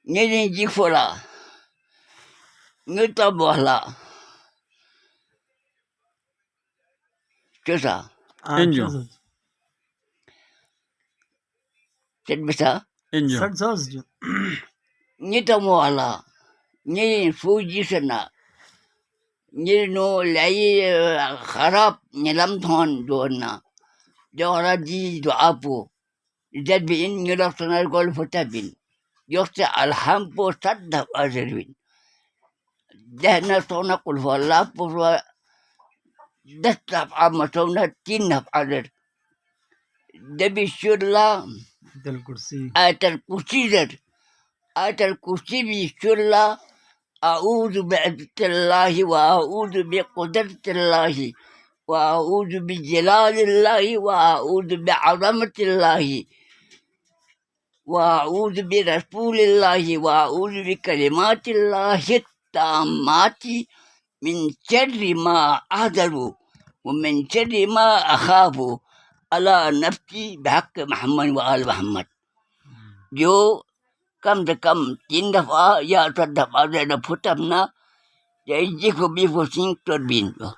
Ngeni jifora. Ngeta bohla. Cosa? Injo. Set bisa? Injo. Ngeta bohla. Ngeni fuji sana. Ngeni no lai kharap nyelam thon doana. Jawara di do apu. That bin ngelak sanar gol fotabin. Yoste alhampo sadda azerwin. Dehna sona kul wala purwa دستف عمتونا تنف عدد دبي الشرلا آية الكرسي ذر آية الكرسي بالشرلا أعوذ بعزة الله وأعوذ بقدرة الله وأعوذ بجلال الله وأعوذ بعظمة الله وأعوذ برسول الله وأعوذ بكلمات الله التامات من شر ما أحذر ومن شر ما أخاف على نفسي بحق محمد وآل محمد. جو کم سے کم 3 دفعہ یا 7 دفعہ سے پھٹمنا جائے جیکو بیفو سنگ تربین